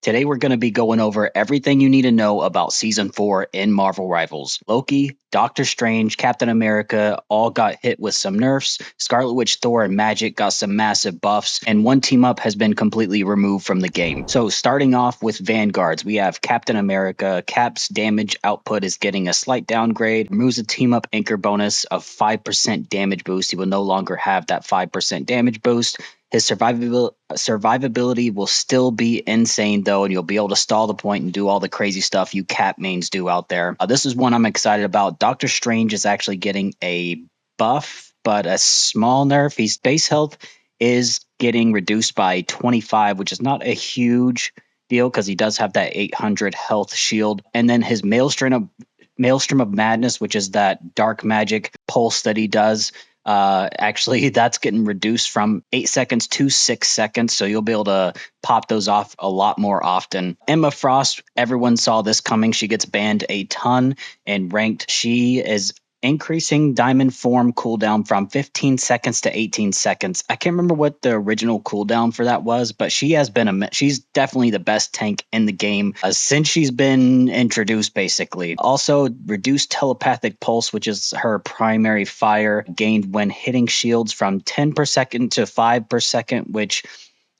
Today, we're going to be going over everything you need to know about Season 4 in Marvel Rivals. Loki, Doctor Strange, Captain America all got hit with some nerfs. Scarlet Witch, Thor, and Magic got some massive buffs, and one team up has been completely removed from the game. So, starting off with Vanguards, we have Captain America. Cap's damage output is getting a slight downgrade, removes a team up anchor bonus of 5% damage boost. He will no longer have that 5% damage boost. His survivability will still be insane, though, and you'll be able to stall the point and do all the crazy stuff you Cap mains do out there. This is one I'm excited about. Doctor Strange is actually getting a buff, but a small nerf. His base health is getting reduced by 25, which is not a huge deal because he does have that 800 health shield. And then his Maelstrom of Madness, which is that dark magic pulse that he does, actually, that's getting reduced from 8 seconds to 6 seconds, so you'll be able to pop those off a lot more often. Emma Frost, everyone saw this coming. She gets banned a ton and ranked. She is increasing diamond form cooldown from 15 seconds to 18 seconds. I can't remember what the original cooldown for that was, but she's definitely the best tank in the game since she's been introduced, basically. Also, reduced telepathic pulse, which is her primary fire, gained when hitting shields from 10 per second to 5 per second, which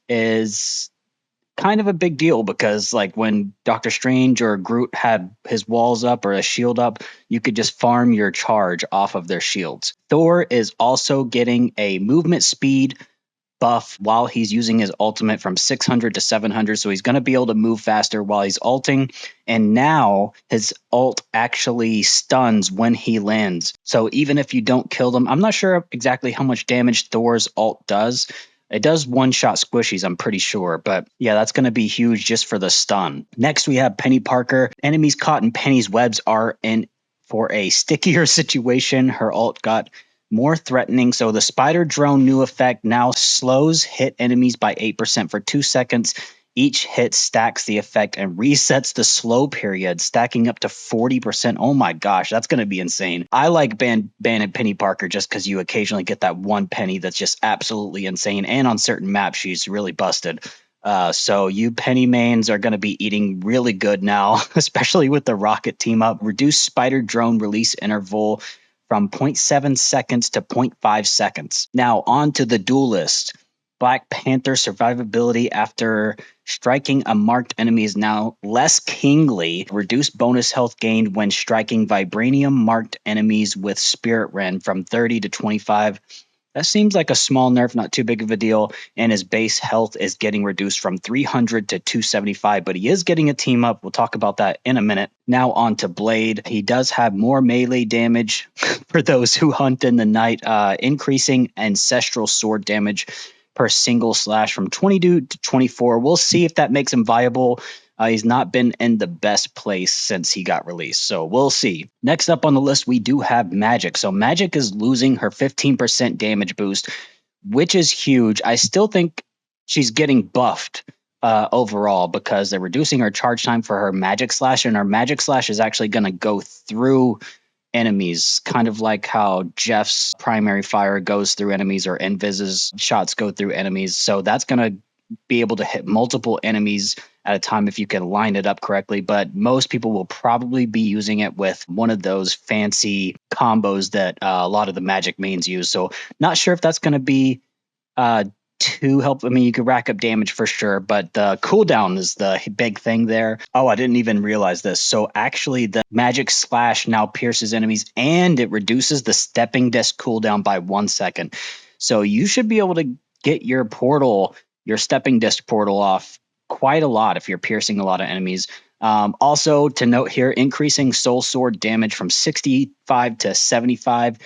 is kind of a big deal because like when Doctor Strange or Groot had his walls up or a shield up, you could just farm your charge off of their shields. Thor is also getting a movement speed buff while he's using his ultimate from 600 to 700, so he's going to be able to move faster while he's ulting, and now his ult actually stuns when he lands. So even if you don't kill them, I'm not sure exactly how much damage Thor's ult does. It does one-shot squishies, I'm pretty sure. But yeah, that's going to be huge just for the stun. Next, we have Penny Parker. Enemies caught in Penny's webs are in for a stickier situation. Her ult got more threatening. So the spider drone new effect now slows hit enemies by 8% for 2 seconds. Each hit stacks the effect and resets the slow period, stacking up to 40%. Oh my gosh, that's going to be insane. I like banning Penny Parker just because you occasionally get that one Penny that's just absolutely insane. And on certain maps, she's really busted. So you Penny mains are going to be eating really good now, especially with the Rocket team up. Reduce spider drone release interval from 0.7 seconds to 0.5 seconds. Now on to the duelist. Black Panther survivability after striking a marked enemy is now less kingly. Reduced bonus health gained when striking vibranium marked enemies with Spirit Rend from 30 to 25. That seems like a small nerf, not too big of a deal, and his base health is getting reduced from 300 to 275, but he is getting a team up. We'll talk about that in a minute. Now on to Blade. He does have more melee damage for those who hunt in the night, increasing ancestral sword damage per single slash from 22 to 24. We'll see if that makes him viable. He's not been in the best place since he got released, so we'll see. Next up on the list, we do have Magic. So Magic is losing her 15% damage boost, which is huge. I still think she's getting buffed overall because they're reducing her charge time for her Magic Slash, and her Magic Slash is actually going to go through enemies, kind of like how Jeff's primary fire goes through enemies or Invis's shots go through enemies. So that's going to be able to hit multiple enemies at a time if you can line it up correctly. But most people will probably be using it with one of those fancy combos that a lot of the Magic mains use. So not sure if that's going to be to help. I mean, you could rack up damage for sure, but the cooldown is the big thing there. Oh, I didn't even realize this. So actually the Magic Slash now pierces enemies and it reduces the stepping disc cooldown by 1 second. So you should be able to get your stepping disc portal off quite a lot if you're piercing a lot of enemies. Also to note here, increasing soul sword damage from 65 to 75,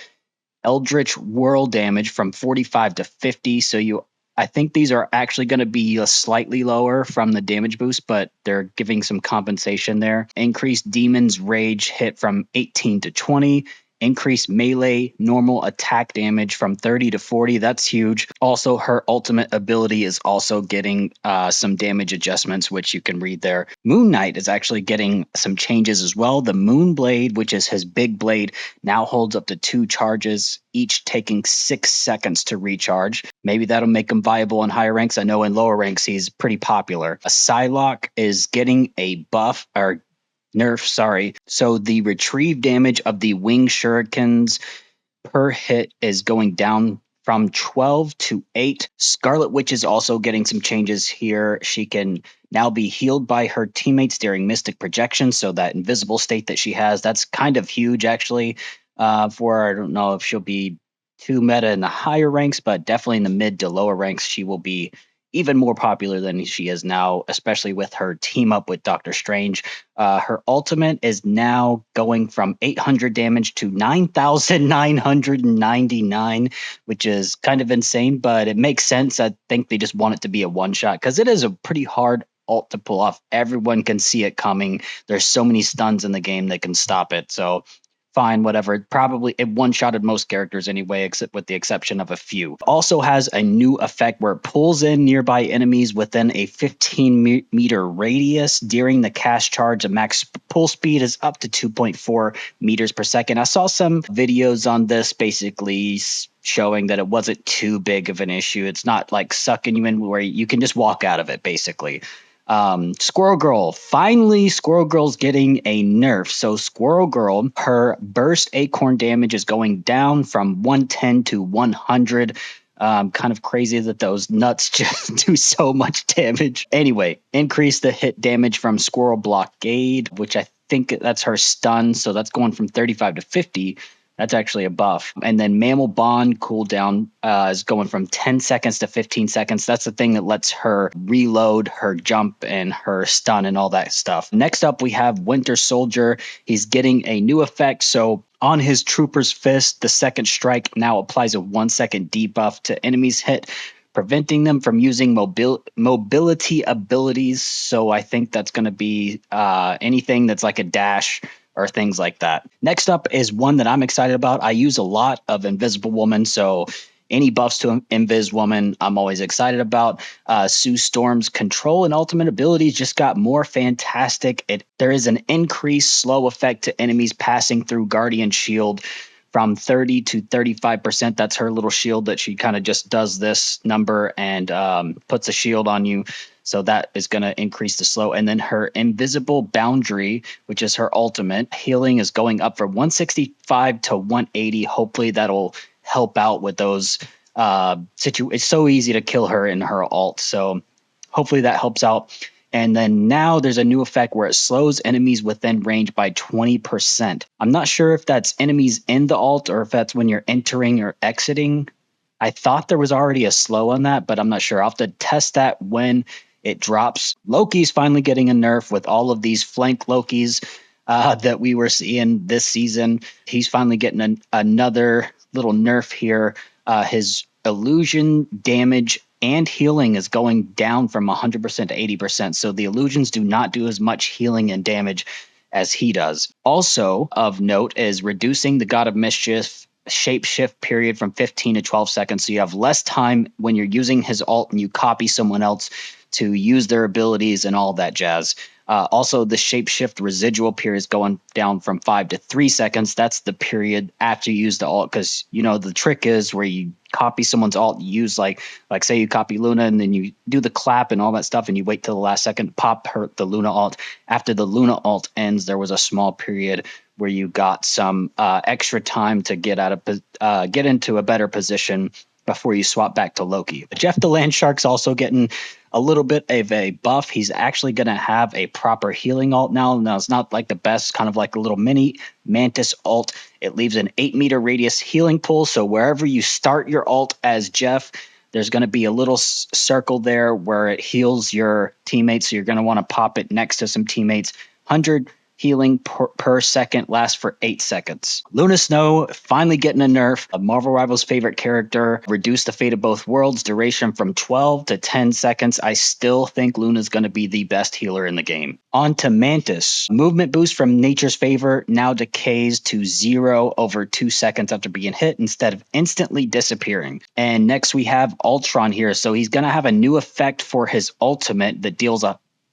Eldritch Whirl damage from 45 to 50. So I think these are actually going to be slightly lower from the damage boost, but they're giving some compensation there. Increased Demon's Rage hit from 18 to 20. increased melee normal attack damage from 30 to 40. That's huge. Also, her ultimate ability is also getting some damage adjustments, which you can read there. Moon Knight is actually getting some changes as well. The Moon Blade, which is his big blade, now holds up to 2 charges, each taking 6 seconds to recharge. Maybe that'll make him viable in higher ranks. I know in lower ranks he's pretty popular. A Psylocke is getting a buff, or nerf, sorry. So the retrieve damage of the wing shurikens per hit is going down from 12 to 8. Scarlet Witch is also getting some changes here. She can now be healed by her teammates during Mystic Projection, so that invisible state that she has, that's kind of huge actually. For I don't know if she'll be too meta in the higher ranks, but definitely in the mid to lower ranks, she will be even more popular than she is now, especially with her team up with Doctor Strange. Her ultimate is now going from 800 damage to 9,999, which is kind of insane, but it makes sense. I think they just want it to be a one shot because it is a pretty hard ult to pull off. Everyone can see it coming. There's so many stuns in the game that can stop it. So fine, whatever. Probably it one-shotted most characters anyway, except with the exception of a few. Also has a new effect where it pulls in nearby enemies within a 15-meter radius during the cast charge. The max pull speed is up to 2.4 meters per second. I saw some videos on this basically showing that it wasn't too big of an issue. It's not like sucking you in where you can just walk out of it, basically. Squirrel Girl. Finally, Squirrel Girl's getting a nerf. So Squirrel Girl, her burst acorn damage is going down from 110 to 100. Kind of crazy that those nuts just do so much damage. Anyway, increase the hit damage from Squirrel Blockade, which I think that's her stun. So that's going from 35 to 50. That's actually a buff. And then Mammal Bond cooldown is going from 10 seconds to 15 seconds. That's the thing that lets her reload her jump and her stun and all that stuff. Next up, we have Winter Soldier. He's getting a new effect. So on his Trooper's Fist, the second strike now applies a 1-second debuff to enemies hit, preventing them from using mobility abilities. So I think that's going to be anything that's like a dash or things like that. Next up is one that I'm excited about. I use a lot of Invisible Woman, so any buffs to Invis Woman, I'm always excited about. Sue Storm's control and ultimate abilities just got more fantastic. There is an increased slow effect to enemies passing through Guardian Shield from 30 to 35%. That's her little shield that she kind of just does this number and puts a shield on you. So that is going to increase the slow. And then her invisible boundary, which is her ultimate, healing is going up from 165 to 180. Hopefully that'll help out with those it's so easy to kill her in her ult. So hopefully that helps out. And then now there's a new effect where it slows enemies within range by 20%. I'm not sure if that's enemies in the ult or if that's when you're entering or exiting. I thought there was already a slow on that, but I'm not sure. I'll have to test that when it drops. Loki's finally getting a nerf with all of these flank Lokis that we were seeing this season. He's finally getting another little nerf here. His illusion damage and healing is going down from 100% to 80%. So the illusions do not do as much healing and damage as he does. Also of note is reducing the God of Mischief shapeshift period from 15 to 12 seconds. So you have less time when you're using his ult and you copy someone else to use their abilities and all that jazz. Also, the shapeshift residual period is going down from 5 to 3 seconds. That's the period after you use the ult, because the trick is where you copy someone's ult, you use like say you copy Luna and then you do the clap and all that stuff and you wait till the last second to pop the Luna ult. After the Luna ult ends, there was a small period where you got some extra time to get into a better position before you swap back to Loki. Jeff the Landshark's also getting a little bit of a buff. He's actually going to have a proper healing ult now. Now, it's not like the best, kind of like a little mini Mantis ult. It leaves an 8-meter radius healing pool. So wherever you start your ult as Jeff, there's going to be a little circle there where it heals your teammates. So you're going to want to pop it next to some teammates. 100 healing per second lasts for 8 seconds. Luna Snow finally getting a nerf. A Marvel Rivals favorite character, reduced the fate of both worlds duration from 12 to 10 seconds. I still think Luna's going to be the best healer in the game. On to Mantis. Movement boost from Nature's Favor now decays to 0 over 2 seconds after being hit instead of instantly disappearing. And next we have Ultron here. So he's going to have a new effect for his ultimate that deals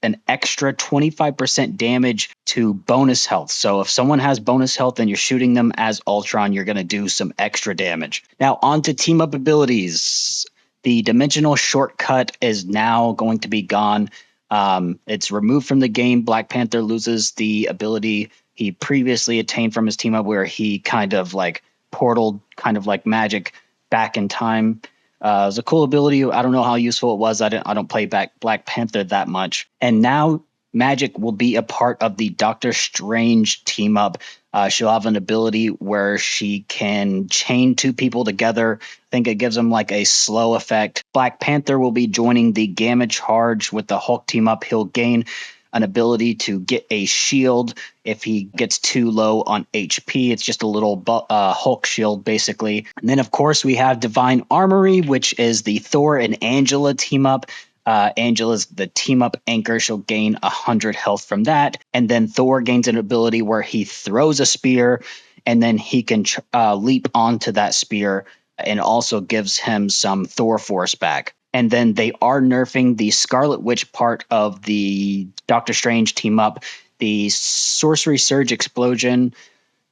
an extra 25% damage to bonus health. So if someone has bonus health and you're shooting them as Ultron, you're going to do some extra damage. Now on to team up abilities. The dimensional shortcut is now going to be gone. It's removed from the game. Black Panther loses the ability he previously attained from his team up where he kind of like portaled kind of like magic back in time. It was a cool ability. I don't know how useful it was. I don't play Black Panther that much. And now Magic will be a part of the Doctor Strange team up. She'll have an ability where she can chain two people together. I think it gives them like a slow effect. Black Panther will be joining the Gamma Charge with the Hulk team up. He'll gain an ability to get a shield if he gets too low on HP. It's just a little Hulk shield, basically. And then, of course, we have Divine Armory, which is the Thor and Angela team up. Angela's the team up anchor. She'll gain 100 health from that. And then Thor gains an ability where he throws a spear and then he can leap onto that spear, and also gives him some Thor force back. And then they are nerfing the Scarlet Witch part of the Doctor Strange team up. The Sorcery Surge Explosion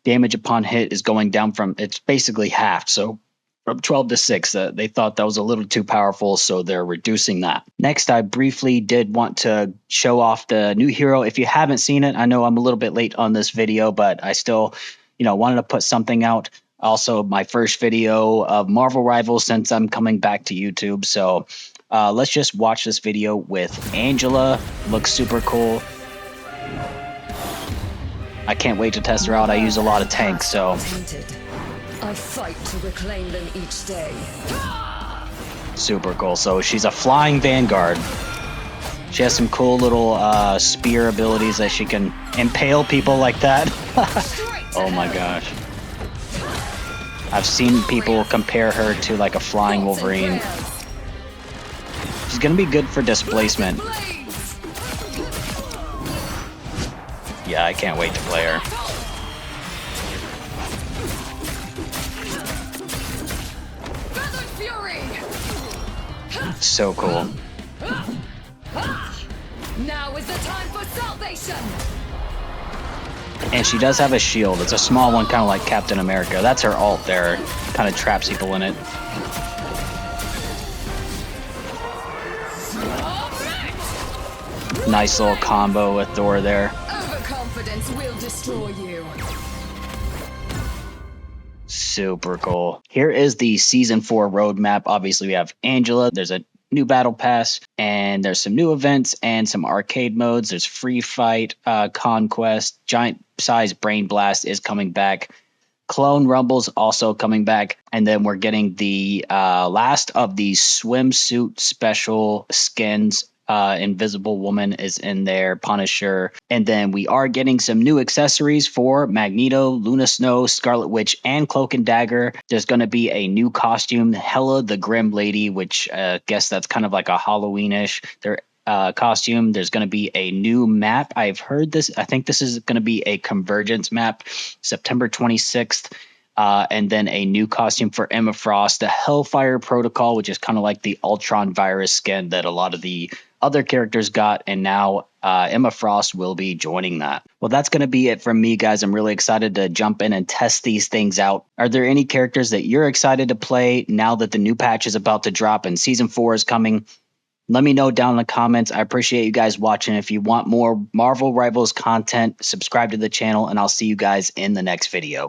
damage upon hit is going down it's basically half. So from 12 to 6, they thought that was a little too powerful, so they're reducing that. Next, I briefly did want to show off the new hero. If you haven't seen it, I know I'm a little bit late on this video, but I still, wanted to put something out. Also, my first video of Marvel Rivals since I'm coming back to YouTube. So let's just watch this video with Angela. Looks super cool. I can't wait to test her out. I use a lot of tanks, so. I fight to reclaim them each day. Super cool. So she's a flying vanguard. She has some cool little spear abilities that she can impale people like that. Oh my gosh. I've seen people compare her to like a flying Wolverine. She's going to be good for displacement. Yeah, I can't wait to play her. So cool. Now is the time for salvation. And she does have a shield. It's a small one, kind of like Captain America. That's her ult there. Kind of traps people in it. Nice little combo with Thor there. Overconfidence will destroy you. Super cool. Here is the Season 4 roadmap. Obviously, we have Angela. There's a new battle pass, and there's some new events and some arcade modes. There's free fight, conquest, giant size brain blast is coming back. Clone Rumble's also coming back. And then we're getting the last of the swimsuit special skins. Invisible Woman is in there, Punisher. And then we are getting some new accessories for Magneto, Luna Snow, Scarlet Witch, and Cloak and Dagger. There's going to be a new costume, Hela the Grim Lady, which I guess that's kind of like a Halloween-ish costume. There's going to be a new map. I've heard this. I think this is going to be a Convergence map, September 26th. And then a new costume for Emma Frost, the Hellfire Protocol, which is kind of like the Ultron virus skin that a lot of the other characters got, and now Emma Frost will be joining that. Well, that's going to be it from me, guys. I'm really excited to jump in and test these things out. Are there any characters that you're excited to play now that the new patch is about to drop and Season 4 is coming? Let me know down in the comments. I appreciate you guys watching. If you want more Marvel Rivals content, subscribe to the channel, and I'll see you guys in the next video.